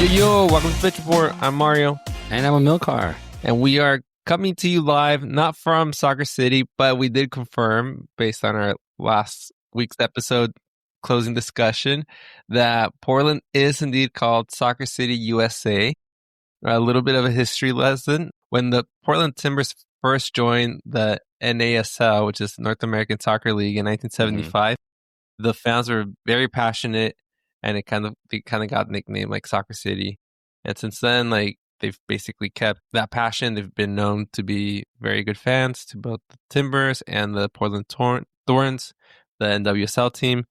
Yo, welcome to Pitch Report. I'm Mario. And I'm Amilcar. And we are coming to you live, not from Soccer City, but we did confirm, based on our last week's episode closing discussion, that Portland is indeed called Soccer City, USA. A little bit of a history lesson. When the Portland Timbers first joined the NASL, which is North American Soccer League, in 1975, the fans were very passionate, and they kind of got nicknamed like Soccer City. And since then, like, they've basically kept that passion. They've been known to be very good fans to both the Timbers and the Portland Thorns, the NWSL team.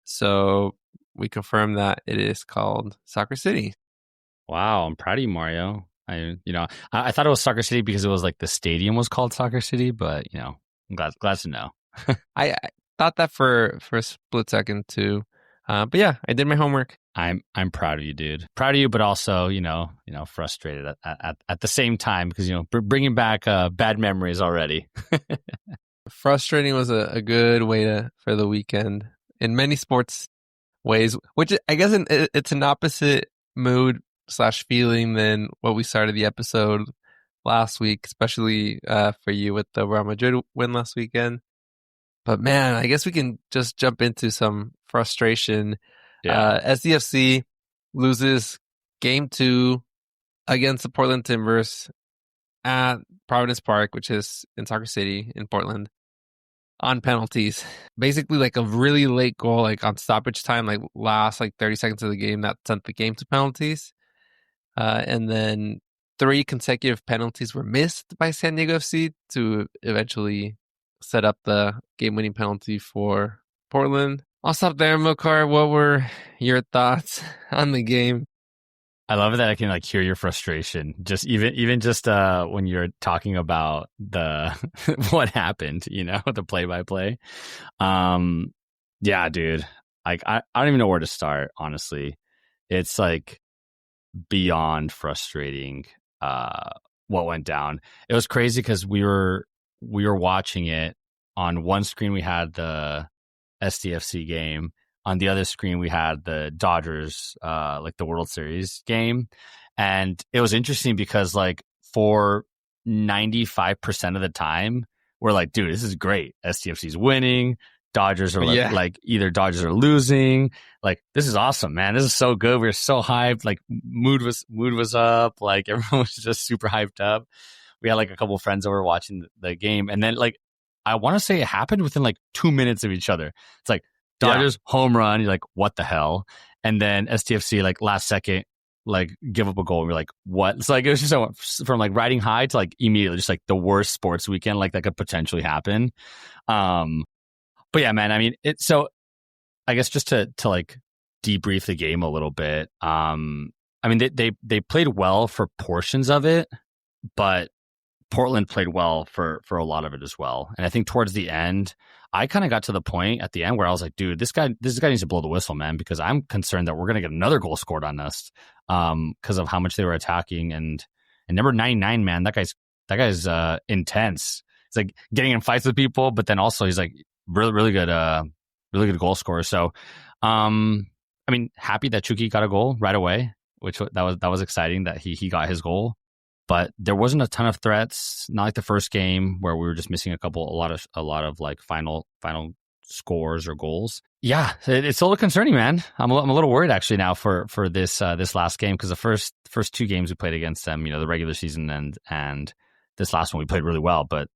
So we confirm that it is called Soccer City. Wow, I'm proud of you, Mario. I thought it was Soccer City because it was like the stadium was called Soccer City, but I'm glad to know. I thought that for a split second too, but yeah, I did my homework. I'm proud of you, dude. Proud of you, but also frustrated at the same time because bringing back bad memories already. Frustrating was a good way for the weekend in many sports ways, which I guess it's an opposite mood / feeling than what we started the episode last week, especially for you with the Real Madrid win last weekend. But man, I guess we can just jump into some frustration. Yeah. SDFC loses game 2 against the Portland Timbers at Providence Park, which is in Soccer City in Portland, on penalties. Basically like a really late goal, like on stoppage time, like last 30 seconds of the game, that sent the game to penalties. And then 3 consecutive penalties were missed by San Diego FC to eventually set up the game-winning penalty for Portland. I'll stop there, Amilcar. What were your thoughts on the game? I love it that I can hear your frustration. Just even just when you're talking about the what happened, the play-by-play. Yeah, dude. I don't even know where to start, honestly. It's beyond frustrating what went down. It was crazy because we were watching it. On one screen we had the SDFC game, on the other screen we had the Dodgers the World Series game. And it was interesting because for 95% of the time we're like, dude, this is great, SDFC's winning, Dodgers are either Dodgers are losing. This is awesome, man. This is so good. We were so hyped. Mood was up. Everyone was just super hyped up. We had a couple of friends over watching the game, and then I want to say it happened within 2 minutes of each other. It's Dodgers home run. You're like, what the hell? And then STFC last second give up a goal. And we're like, what? It's it was just from riding high to immediately just the worst sports weekend that could potentially happen. But yeah, man, I mean, so I guess just to debrief the game a little bit. I mean, they played well for portions of it, but Portland played well for a lot of it as well. And I think towards the end, I kind of got to the point at the end where I was like, dude, this guy needs to blow the whistle, man, because I'm concerned that we're going to get another goal scored on us because of how much they were attacking. And number 99, man, that guy's intense. It's getting in fights with people, but then also he's really good goal scorer. So, I mean, happy that Chucky got a goal right away, which that was exciting that he got his goal. But there wasn't a ton of threats, not like the first game where we were just missing a lot of final scores or goals. Yeah, it's a little concerning, man. I'm a little worried actually now for this last game, because the first 2 games we played against them, the regular season and this last one we played really well, but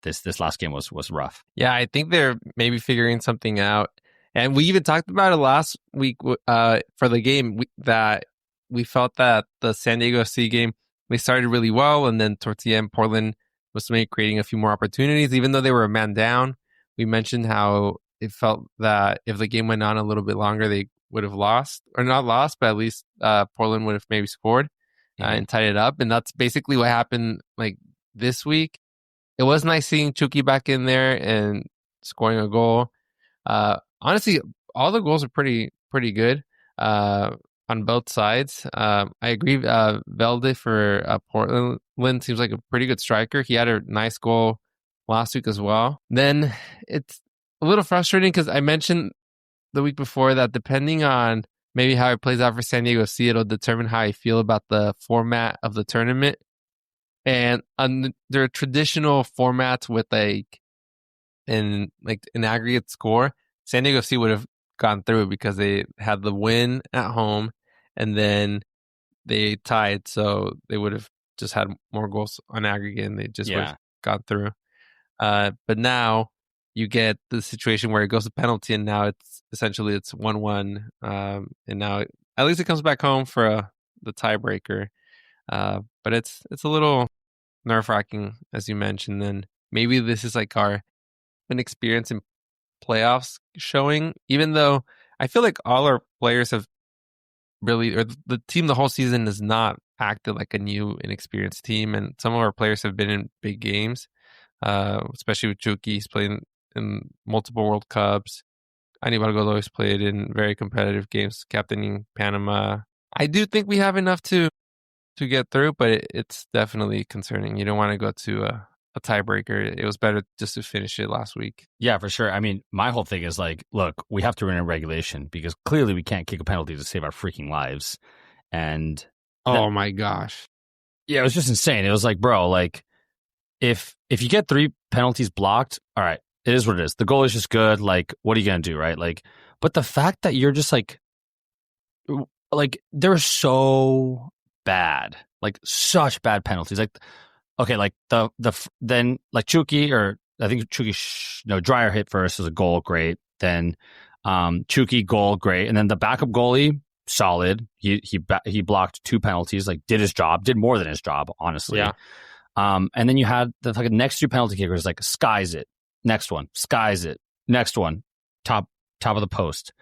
this last game was rough. Yeah, I think they're maybe figuring something out, and we even talked about it last week for the game that we felt that the San Diego FC game, they started really well, and then towards the end, Portland was maybe creating a few more opportunities, even though they were a man down. We mentioned how it felt that if the game went on a little bit longer, they would have lost, or not lost, but at least Portland would have maybe scored and tied it up. And that's basically what happened this week. It was nice seeing Chucky back in there and scoring a goal. Honestly, all the goals are pretty good. On both sides. I agree. Velde for Portland seems like a pretty good striker. He had a nice goal last week as well. Then it's a little frustrating because I mentioned the week before that depending on maybe how it plays out for San Diego FC, it'll determine how I feel about the format of the tournament. And under traditional formats with an aggregate score, San Diego FC would have gone through because they had the win at home and then they tied, so they would have just had more goals on aggregate and they just would have gone through. But now you get the situation where it goes to penalty and now it's 1-1. And now at least it comes back home for the tiebreaker. But it's a little nerve-wracking, as you mentioned. And maybe this is like our inexperience in playoffs showing, even though I feel like all our players have really, or the team the whole season has not acted like a new inexperienced team. And some of our players have been in big games, especially with Chucky. He's playing in multiple World Cups. Aníbal Godoy's played in very competitive games, captaining Panama. I do think we have enough to get through, but it's definitely concerning. You don't want to go to a tiebreaker. It was better just to finish it last week. Yeah, for sure. I mean, my whole thing is like, look, we have to win in regulation because clearly we can't kick a penalty to save our freaking lives. And my gosh. Yeah, it was just insane. It was like, bro, like if you get 3 penalties blocked, all right, it is what it is. The goal is just good. Like, what are you going to do, right? Like, but the fact that you're just like they're so bad, like such bad penalties. Like, okay, like then like Chucky, or I think Chucky, Dreyer hit first as a goal, great. Then Chucky goal, great, and then the backup goalie, solid. He blocked 2 penalties, like did his job, did more than his job, honestly. Yeah. And then you had the fucking next 2 penalty kickers, like skies it, next one, skies it, next one, top of the post.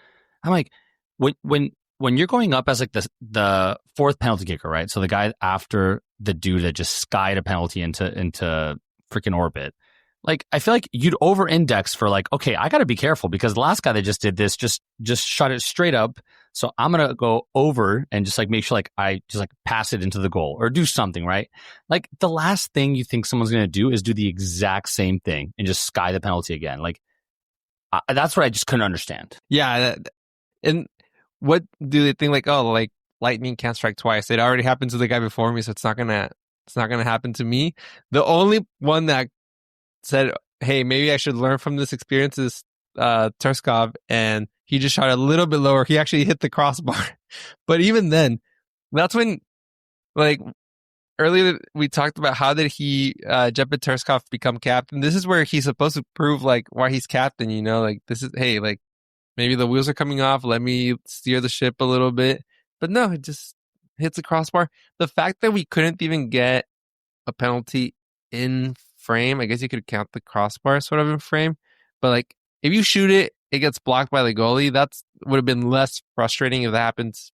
I'm like, when you're going up as like the 4th penalty kicker, right? So the guy after the dude that just skied a penalty into freaking orbit. Like, I feel like you'd over-index for like, okay, I got to be careful because the last guy that just did this just shot it straight up. So I'm going to go over and just like make sure like I just like pass it into the goal or do something, right? Like the last thing you think someone's going to do is do the exact same thing and just sky the penalty again. Like that's what I just couldn't understand. Yeah. And what do they think? Like, oh, like lightning can't strike twice. It already happened to the guy before me, so it's not gonna happen to me. The only one that said, "Hey, maybe I should learn from this experience" is Terskov, and he just shot a little bit lower. He actually hit the crossbar, but even then, that's when, like earlier we talked about how did Jeppe Terskov become captain. This is where he's supposed to prove like why he's captain. You know, like this is like. Maybe the wheels are coming off. Let me steer the ship a little bit. But no, it just hits the crossbar. The fact that we couldn't even get a penalty in frame, I guess you could count the crossbar sort of in frame. But like, if you shoot it, it gets blocked by the goalie. That's would have been less frustrating if that happens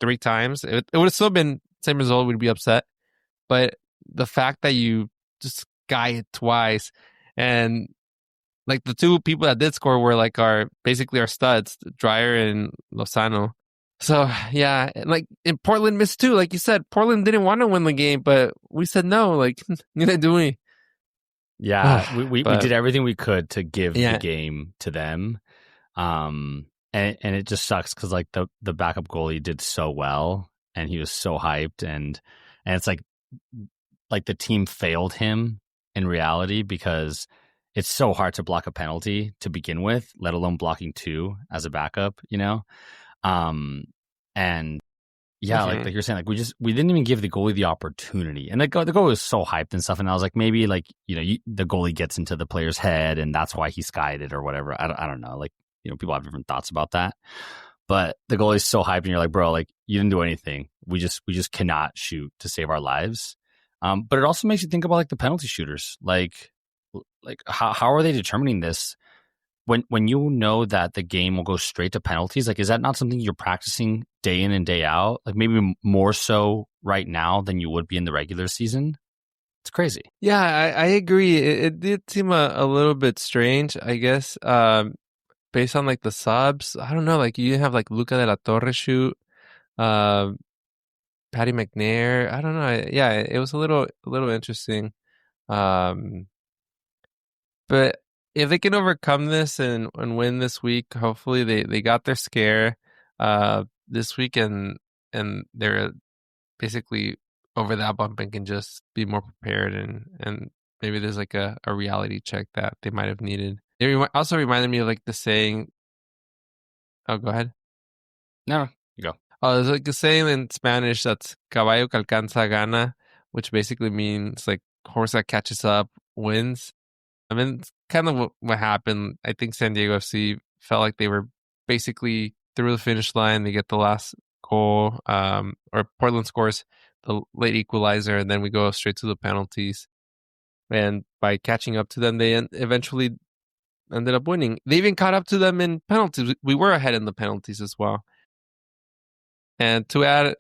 3 times. It would have still been same result. We'd be upset. But the fact that you just guy it twice and like the 2 people that did score were like basically our studs, Dreyer and Lozano. So yeah, like in Portland missed 2, like you said. Portland didn't want to win the game, but we said no. Like neither do we. Yeah, we did everything we could to give the game to them, and it just sucks because like the backup goalie did so well and he was so hyped and it's like the team failed him in reality because it's so hard to block a penalty to begin with, let alone blocking 2 as a backup, you know? And yeah, like you're saying, like we didn't even give the goalie the opportunity. And the goalie was so hyped and stuff. And I was like, maybe like, you know, the goalie gets into the player's head and that's why he skied it or whatever. I don't know. Like, you know, people have different thoughts about that. But the goalie's so hyped and you're like, bro, like you didn't do anything. We just cannot shoot to save our lives. But it also makes you think about like the penalty shooters. Like how are they determining this when you know that the game will go straight to penalties? Like, is that not something you're practicing day in and day out? Like maybe more so right now than you would be in the regular season. It's crazy. Yeah, I agree. It did seem a little bit strange, I guess, based on like the subs. I don't know, like you didn't have like Luca de la Torre shoot, Patty McNair. I don't know. Yeah, it was a little interesting. But if they can overcome this and win this week, hopefully they got their scare. this week, and they're basically over that bump and can just be more prepared, and maybe there's like a reality check that they might have needed. It also reminded me of like the saying. Oh, go ahead. No, you go. Oh, there's like a saying in Spanish that's "caballo que alcanza gana," which basically means like horse that catches up wins. I mean, it's kind of what happened. I think San Diego FC felt like they were basically through the finish line. They get the last goal, or Portland scores the late equalizer, and then we go straight to the penalties. And by catching up to them, they eventually ended up winning. They even caught up to them in penalties. We were ahead in the penalties as well. And to add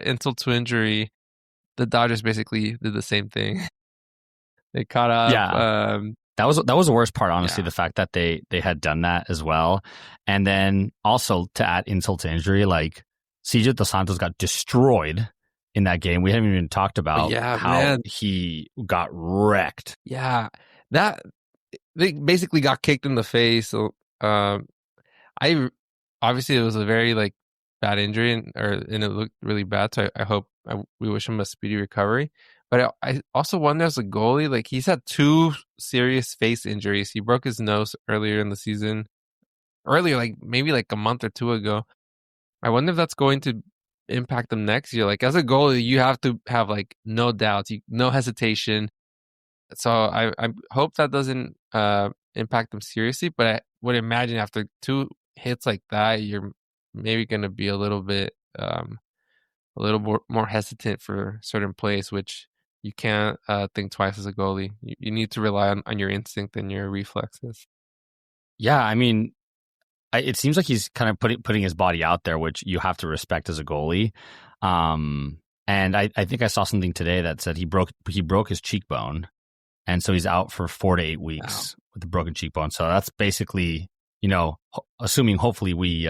insult to injury, the Dodgers basically did the same thing. They caught up. Yeah. That was the worst part, honestly, the fact that they had done that as well. And then also to add insult to injury, like CJ Dos Santos got destroyed in that game. We haven't even talked about how he got wrecked. Yeah. They basically got kicked in the face. So, obviously it was a very like bad injury and it looked really bad. So I hope we wish him a speedy recovery. But I also wonder as a goalie, like he's had 2 serious face injuries. He broke his nose earlier in the season, like maybe like a month or 2 ago. I wonder if that's going to impact him next year. Like as a goalie, you have to have like no doubts, no hesitation. So I hope that doesn't impact him seriously. But I would imagine after 2 hits like that, you're maybe going to be a little bit more hesitant for certain plays, which you can't think twice as a goalie. You need to rely on your instinct and your reflexes. Yeah, I mean, it seems like he's kind of putting his body out there, which you have to respect as a goalie. And I think I saw something today that said he broke his cheekbone, and so he's out for 4 to 8 weeks with a broken cheekbone. So that's basically, assuming hopefully we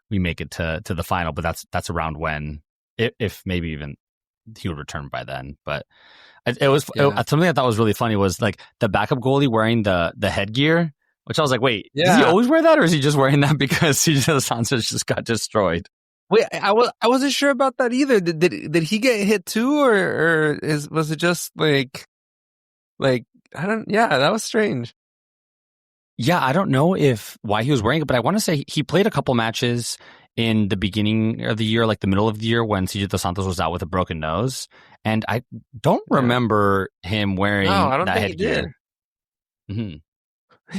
make it to the final, but that's around when, if maybe even he would return by then. But it was something I thought was really funny was like the backup goalie wearing the headgear, which I was like, wait, does he always wear that, or is he just wearing that because CJ Santos just got destroyed? Wait, I wasn't sure about that either. Did he get hit too, or was it just like I don't? Yeah, that was strange. Yeah, I don't know why he was wearing it, but I want to say he played a couple matches in the beginning of the year, like the middle of the year, when CJ Dos Santos was out with a broken nose, and I don't remember him wearing that headgear. He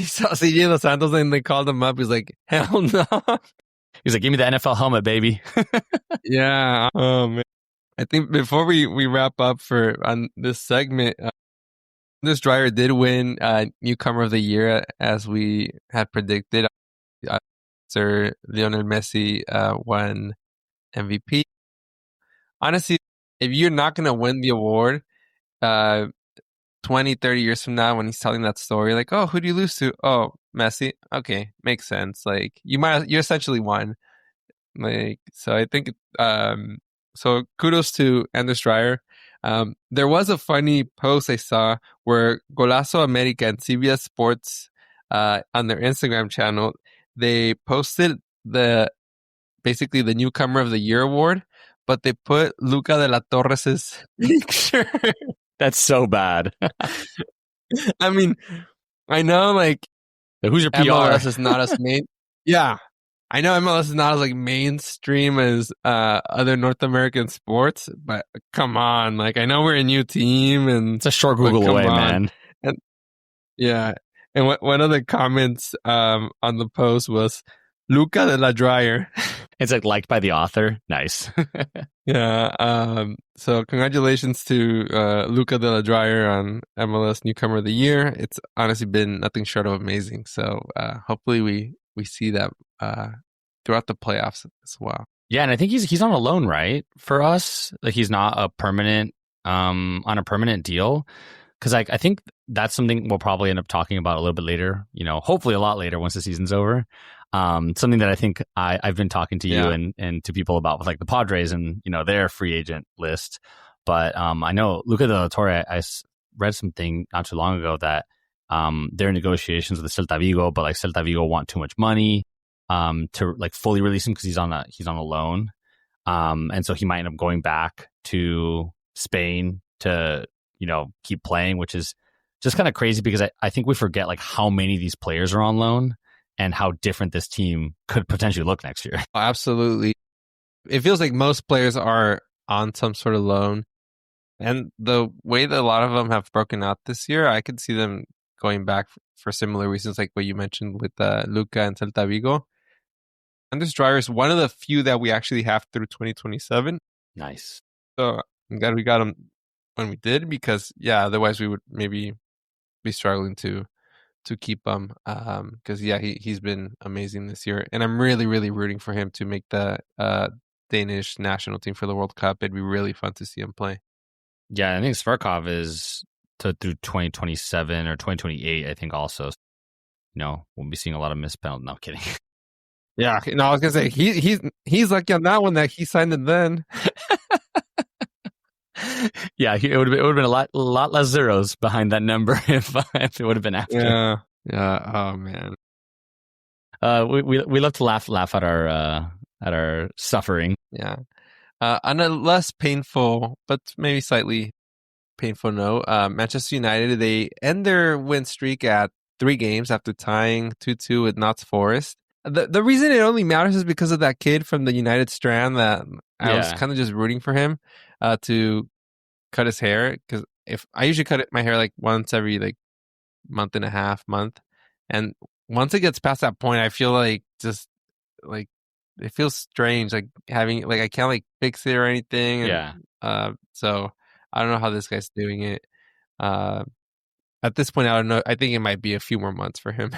saw CJ Dos Santos and they called him up. He's like, hell no. He's like, give me the NFL helmet, baby. Yeah. Oh, man. I think before we wrap up on this segment, Anders Dreyer did win Newcomer of the Year as we had predicted. Sir Lionel Messi won MVP. Honestly, if you're not going to win the award 20, 30 years from now when he's telling that story, like, oh, who do you lose to? Oh, Messi. Okay, makes sense. Like, you essentially won. Like, so I think, so kudos to Anders Dreyer. There was a funny post I saw where Golazo America and CBS Sports on their Instagram channel, they posted basically the Newcomer of the Year award, but they put Luca de la Torres' picture. That's so bad. I mean, I know like who's your PR? MLS is not as main. Yeah, I know MLS is not as like mainstream as other North American sports, but come on, like I know we're a new team and it's a short Google away, man. And yeah, and one of the comments on the post was Luca de la Dreyer. It's like liked by the author. Nice. Yeah. So congratulations to Luca de la Dreyer on MLS Newcomer of the Year. It's honestly been nothing short of amazing. So hopefully we see that throughout the playoffs as well. Yeah, and I think he's on a loan, right? For us, like he's not a permanent on a permanent deal. Because I think that's something we'll probably end up talking about a little bit later. Hopefully a lot later once the season's over. Something that I think I've been talking to you and to people about with like the Padres and their free agent list. But I know Luca de la Torre, I read something not too long ago that they're in negotiations with Celta Vigo, but like Celta Vigo want too much money. to like fully release him because he's on a loan. And so he might end up going back to Spain to, keep playing, which is just kind of crazy because I think we forget like how many of these players are on loan and how different this team could potentially look next year. Absolutely. It feels like most players are on some sort of loan. And the way that a lot of them have broken out this year, I could see them going back for similar reasons like what you mentioned with Luca and Celta Vigo. Anders Dreyer is one of the few that we actually have through 2027. Nice. So I'm glad we got him when we did because, otherwise we would maybe be struggling to keep him because, he's been amazing this year. And I'm really, really rooting for him to make the Danish national team for the World Cup. It'd be really fun to see him play. Yeah, I think Svarkov is through 2027 or 2028, I think also. We'll be seeing a lot of missed penalties. No, kidding. Yeah, no, I was gonna say he's lucky on that one that he signed it then. Yeah, it would have been a lot less zeros behind that number if it would have been after. Yeah. Oh man. We love to laugh at our suffering. Yeah. On a less painful, but maybe slightly painful note, Manchester United, they end their win streak at 3 games after tying 2-2 with Notts Forest. The reason it only matters is because of that kid from the United Strand that I was kind of just rooting for him to cut his hair, because if I usually cut my hair like once every like month and a half, and once it gets past that point, I feel like just like it feels strange, like having like I can't like fix it or anything. So I don't know how this guy's doing it. At this point, I don't know. I think it might be a few more months for him.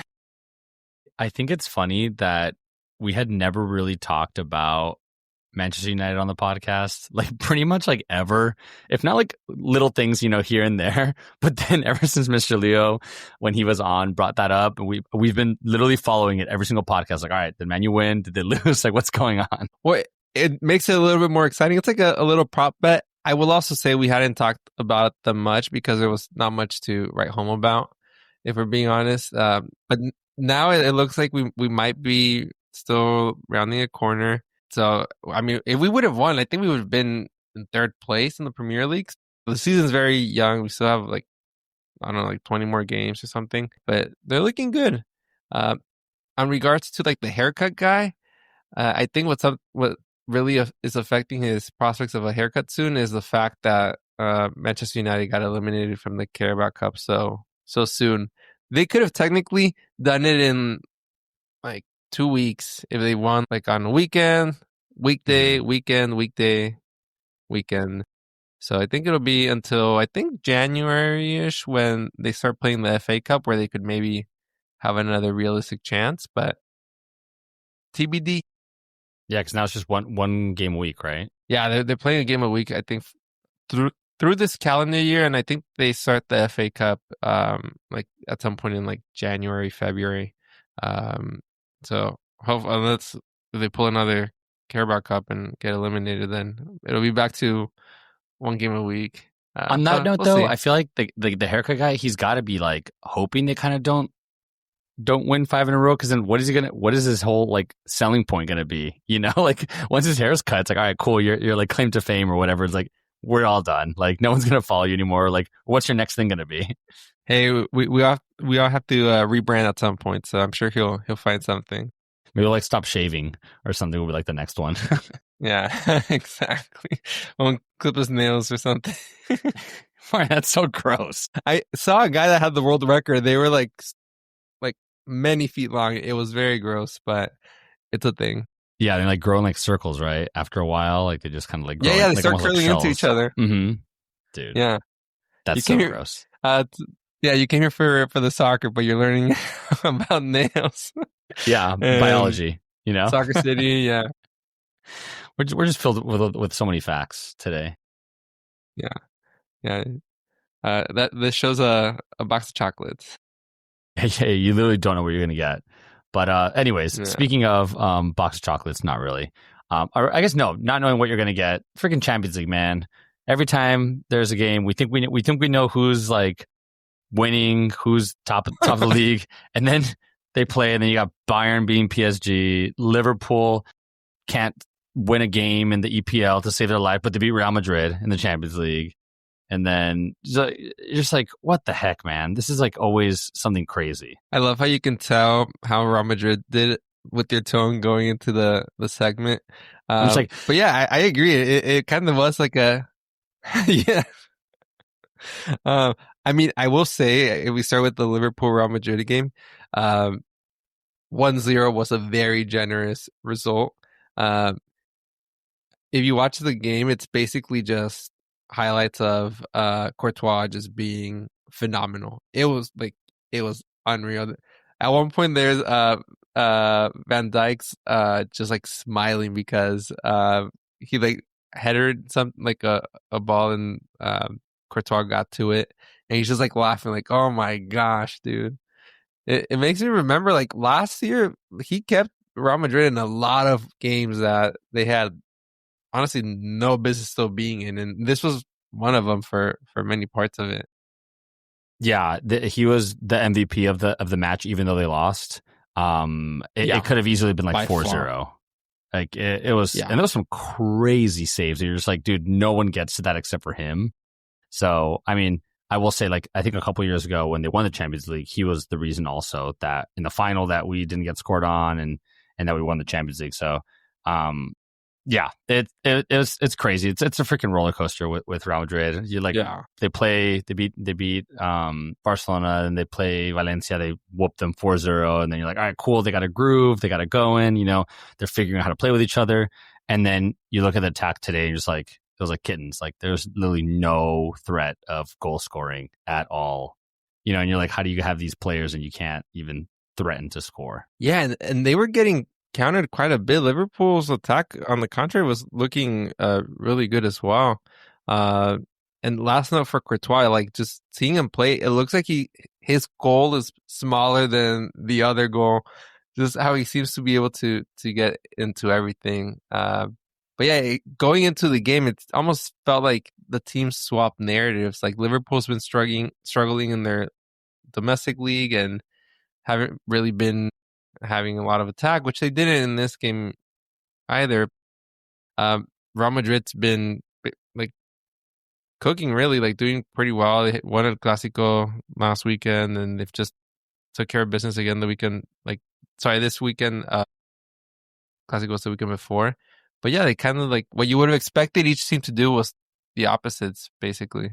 I think it's funny that we had never really talked about Manchester United on the podcast, like pretty much like ever, if not like little things, here and there. But then ever since Mr. Leo, when he was on, brought that up, and we've been literally following it every single podcast. Like, all right, did Man U win? Did they lose? Like, what's going on? Well, it makes it a little bit more exciting. It's like a little prop bet. I will also say we hadn't talked about them much because there was not much to write home about, if we're being honest. But now it looks like we might be still rounding a corner. So, I mean, if we would have won, I think we would have been in 3rd place in the Premier League. The season's very young. We still have like 20 more games or something, but they're looking good. On regards to like the haircut guy, I think what really is affecting his prospects of a haircut soon is the fact that Manchester United got eliminated from the Carabao Cup so soon. They could have technically done it in like 2 weeks if they won like on a weekend, weekday. So I think it'll be until January-ish when they start playing the FA Cup where they could maybe have another realistic chance, but TBD. Yeah, because now it's just one game a week, right? Yeah, they're playing a game a week, I think, through this calendar year, and I think they start the FA Cup like at some point in like January, February. So hopefully, unless they pull another Carabao Cup and get eliminated, then it'll be back to one game a week. On that note, though, see. I feel like the haircut guy, he's got to be like hoping they kind of don't win 5 in a row, because then what is his whole like selling point gonna be? Like once his hair's cut, it's like, all right, cool, you're like claim to fame or whatever. It's like, we're all done. Like no one's gonna follow you anymore. Like what's your next thing gonna be? Hey, we all have to rebrand at some point, so I'm sure he'll find something. Maybe we'll like stop shaving or something will be like the next one. Yeah, exactly. Won't clip his nails or something. Why, that's so gross. I saw a guy that had the world record. They were like many feet long. It was very gross, but it's a thing. Yeah, they like grow in like circles, right? After a while, like they just kind of like grow. Yeah, they like, start curling into each other. Mm-hmm. Dude. Yeah, that's so gross. Yeah, you came here for the soccer, but you're learning about nails. Yeah, biology. Soccer City. Yeah, we're just filled with so many facts today. Yeah. This shows a box of chocolates. Hey, you literally don't know what you're gonna get. But anyways, Speaking of box of chocolates, not really. Or I guess no, not knowing what you're gonna get. Freaking Champions League, man. Every time there's a game, we think we know who's like winning, who's top of the league, and then they play, and then you got Bayern beating PSG. Liverpool can't win a game in the EPL to save their life, but they beat Real Madrid in the Champions League. And then you're just like, what the heck, man? This is like always something crazy. I love how you can tell how Real Madrid did it with your tone going into the segment. Like, but yeah, I agree. It kind of was like a yeah. I mean, I will say, if we start with the Liverpool Real Madrid game, 1-0 was a very generous result. If you watch the game, it's basically just highlights of Courtois just being phenomenal. It was unreal. At one point, there's Van Dijk's just like smiling because he like headed something like a ball and Courtois got to it, and he's just like laughing like, oh my gosh, dude. It makes me remember like last year he kept Real Madrid in a lot of games that they had honestly no business still being in, and this was one of them for many parts of it. Yeah, he was the MVP of the match, even though they lost. It could have easily been like 4-0. Like it was, and there was some crazy saves. You're just like, dude, no one gets to that except for him. So, I mean, I will say, like, I think a couple years ago when they won the Champions League, he was the reason also that in the final that we didn't get scored on and that we won the Champions League. So, it's crazy. It's a freaking roller coaster with Real Madrid. You like they beat Barcelona, and they play Valencia. They whoop them 4-0, and then you're like, all right, cool. They got a groove. They got it going. You know, they're figuring out how to play with each other. And then you look at the attack today, and you're just like, it was like kittens. Like there's literally no threat of goal scoring at all. You know, and you're like, how do you have these players and you can't even threaten to score? Yeah, and they were getting countered quite a bit. Liverpool's attack, on the contrary, was looking really good as well. And last note for Courtois, like just seeing him play, it looks like his goal is smaller than the other goal. Just how he seems to be able to get into everything. But yeah, going into the game, it almost felt like the team swapped narratives. Like Liverpool's been struggling in their domestic league and haven't really been having a lot of attack, which they didn't in this game either. Real Madrid's been like cooking, really, like doing pretty well. They won El Clásico last weekend, and they've just took care of business again this weekend. Clásico was the weekend before. But yeah, they kind of like what you would have expected each team to do was the opposites, basically.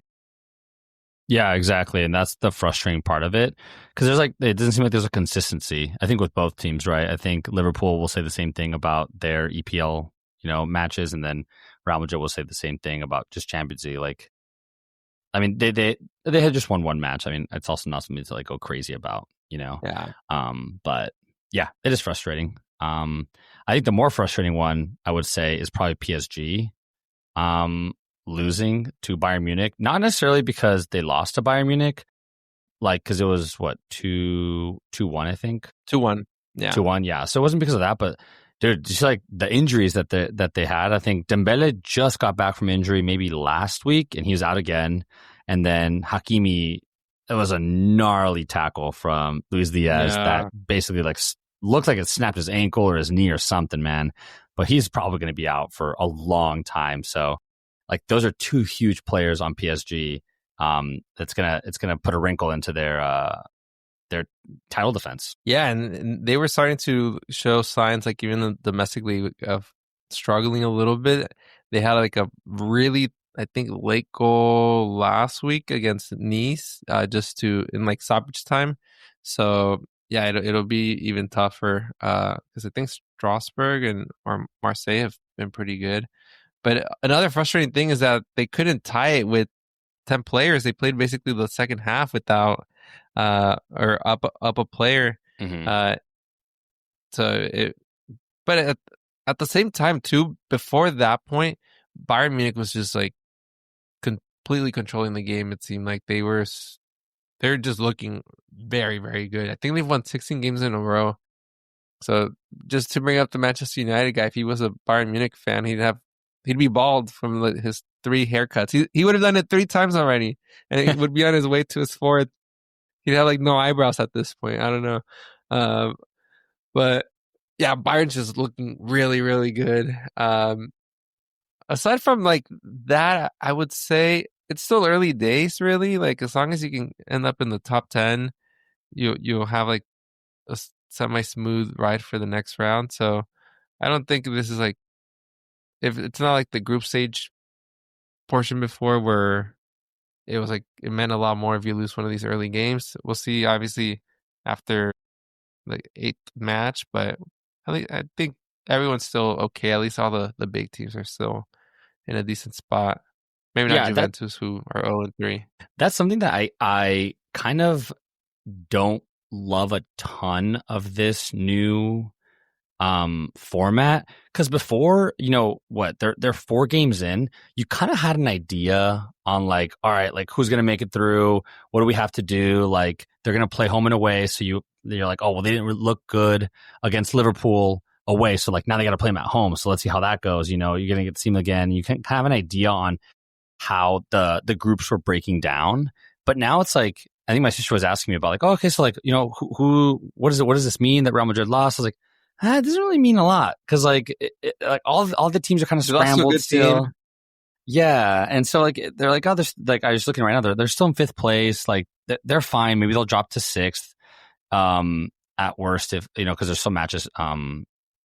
Yeah, exactly. And that's the frustrating part of it. Because it doesn't seem like there's a consistency, I think, with both teams, right? I think Liverpool will say the same thing about their EPL, matches, and then Real Madrid will say the same thing about just Champions League. Like, I mean, they had just won one match. I mean, it's also not something to like go crazy about, Yeah. But yeah, it is frustrating. I think the more frustrating one, I would say, is probably PSG losing to Bayern Munich. Not necessarily because they lost to Bayern Munich, like because it was 2-1, I think. 2-1. Yeah. 2-1, yeah. So it wasn't because of that, but dude, just like the injuries that they had. I think Dembele just got back from injury maybe last week, and he was out again. And then Hakimi, it was a gnarly tackle from Luis Diaz that basically like looked like it snapped his ankle or his knee or something, man. But he's probably going to be out for a long time. So, like, those are two huge players on PSG. It's gonna put a wrinkle into their title defense. Yeah, and they were starting to show signs, like even the domestic league, of struggling a little bit. They had like a really, I think, late goal last week against Nice, just in like stoppage time. So yeah, it'll be even tougher because I think Strasbourg or Marseille have been pretty good. But another frustrating thing is that they couldn't tie it with 10 players. They played basically the second half without or up a player. Mm-hmm. But at the same time too, before that point, Bayern Munich was just like completely controlling the game. It seemed like they're just looking very, very good. I think they've won 16 games in a row. So just to bring up the Manchester United guy, if he was a Bayern Munich fan, he'd be bald from his 3 haircuts. He would have done it 3 times already, and he would be on his way to his 4th. He'd have like no eyebrows at this point. I don't know. Um, but yeah, Bayern's just looking really, really good. Aside from like that, I would say it's still early days, really. Like as long as you can end up in the top 10, you'll have like a semi smooth ride for the next round. So I don't think this is like if it's not like the group stage portion before where it was like it meant a lot more if you lose one of these early games. We'll see obviously after the eighth match, but I think everyone's still okay. At least all the big teams are still in a decent spot. Maybe not Yeah, Juventus, who are 0-3. that's something that I kind of don't love a ton of this new format, because before, they're 4 games in, you kind of had an idea on like, all right, like who's gonna make it through, what do we have to do, like they're gonna play home and away, so you're like, oh well, they didn't look good against Liverpool away, so like now they got to play them at home, so let's see how that goes. You're gonna get to see them again. You can have an idea on how the groups were breaking down. But now it's like, I think my sister was asking me about like, oh, okay, so like, who what is it? What does this mean that Real Madrid lost? I was like, it doesn't really mean a lot, because like like all the teams are kind of scrambled still. Team. Yeah, and so like they're like, oh, there's like, I was looking right now, they're still in 5th place, like they're fine. Maybe they'll drop to 6th, at worst, if because there's some matches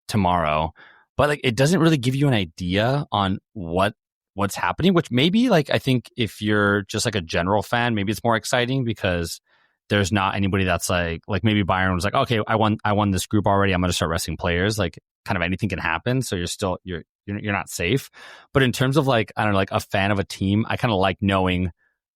tomorrow, but like it doesn't really give you an idea on what's happening, which maybe like, I think if you're just like a general fan, maybe it's more exciting because there's not anybody that's like maybe Bayern was like, okay, I won this group already, I'm going to start resting players, like kind of anything can happen, so you're not safe. But in terms of like, I don't know, like a fan of a team, I kind of like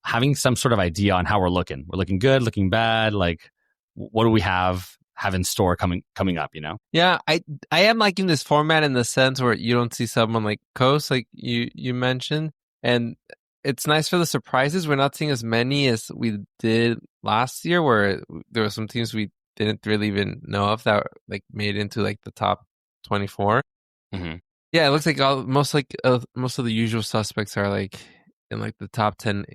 having some sort of idea on how we're looking good, looking bad, like what do we have in store coming up, Yeah, I am liking this format in the sense where you don't see someone like Coast, like you mentioned, and it's nice for the surprises. We're not seeing as many as we did last year, where there were some teams we didn't really even know of that like made it into like the top 24. Mm-hmm. Yeah, it looks like most of the usual suspects are like in like the top 10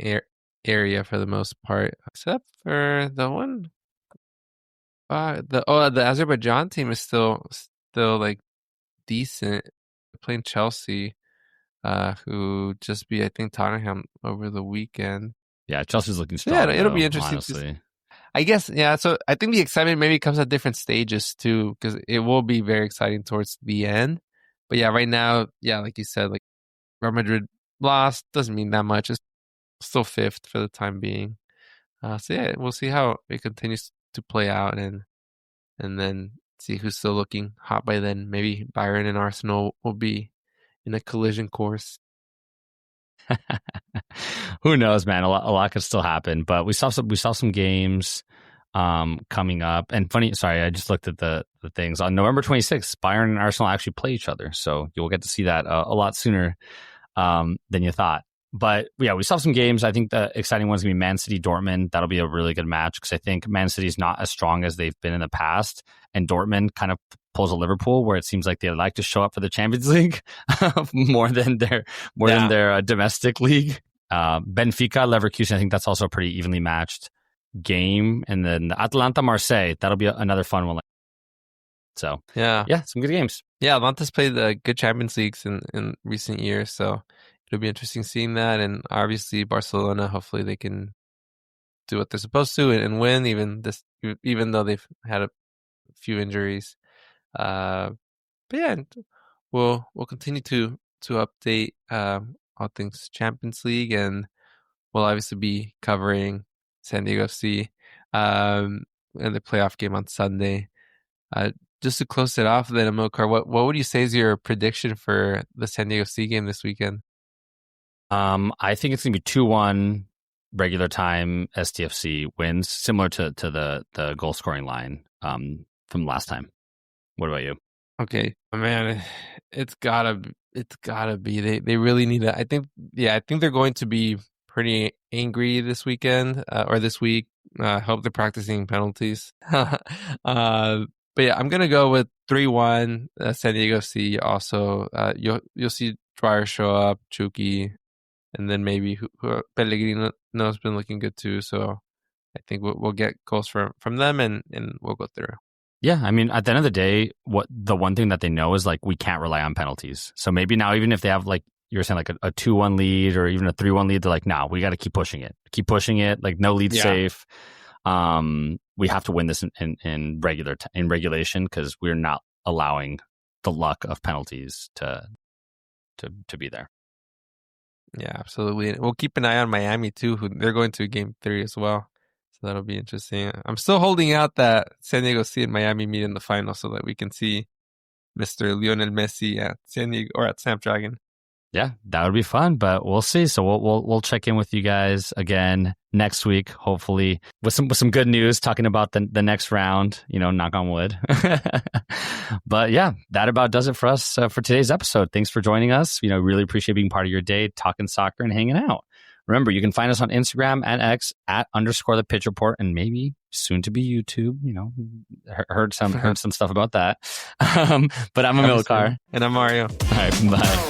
area for the most part, except for the one. The Azerbaijan team is still like decent. They're playing Chelsea, who just beat, I think, Tottenham over the weekend. Yeah, Chelsea's looking So yeah, strong. it'll be though, interesting. Honestly, I guess, yeah. So I think the excitement maybe comes at different stages too, because it will be very exciting towards the end. But yeah, right now, yeah, like you said, like Real Madrid lost doesn't mean that much. It's still 5th for the time being. So yeah, we'll see how it continues to play out, and then see who's still looking hot by then. Maybe Bayern and Arsenal will be in a collision course. who knows, man? A lot could still happen. But we saw some games coming up. And funny, sorry, I just looked at the things on November 26th. Bayern and Arsenal actually play each other, so you'll get to see that a lot sooner than you thought. But yeah, we saw some games. I think the exciting one's gonna be Man City Dortmund. That'll be a really good match, because I think Man City's not as strong as they've been in the past, and Dortmund kind of pulls a Liverpool, where it seems like they like to show up for the Champions League more than their domestic league. Benfica Leverkusen, I think that's also a pretty evenly matched game, and then the Atalanta Marseille, that'll be another fun one. So yeah, some good games. Yeah, Atlanta's played the good Champions Leagues in recent years, so it'll be interesting seeing that. And obviously Barcelona, hopefully they can do what they're supposed to and win, even though they've had a few injuries. But yeah, we'll continue to update all things Champions League, and we'll obviously be covering San Diego FC and the playoff game on Sunday. Just to close it off, then, Amilcar, what would you say is your prediction for the San Diego FC game this weekend? I think it's gonna be 2-1 regular time. SDFC wins, similar to the goal scoring line from last time. What about you? Okay, man, it's gotta be. They really need to. I think they're going to be pretty angry this weekend or this week. Hope they're practicing penalties. But yeah, I'm gonna go with 3-1 San Diego FC. Also, you'll see Dreyer show up, Chucky, and then maybe Pellegrino has been looking good too. So I think we'll get goals from them, and we'll go through. Yeah, I mean, at the end of the day, the one thing that they know is like we can't rely on penalties. So maybe now, even if they have like you're saying like a 2-1 lead or even a 3-1 lead, they're like, no, we got to keep pushing it. Like no lead safe. We have to win this in regulation because we're not allowing the luck of penalties to be there. Yeah, absolutely. We'll keep an eye on Miami too, who they're going to game 3 as well. So that'll be interesting. I'm still holding out that San Diego C and Miami meet in the final so that we can see Mr. Lionel Messi at San Diego or at Snapdragon. Yeah, that would be fun, but we'll see. So we'll check in with you guys again next week, hopefully with some good news, talking about the next round. Knock on wood. But yeah, that about does it for us for today's episode. Thanks for joining us. Really appreciate being part of your day, talking soccer and hanging out. Remember, you can find us on Instagram and X at _the pitch report, and maybe soon to be YouTube. Heard some stuff about that. But I'm Amilcar. And I'm Mario. All right, bye.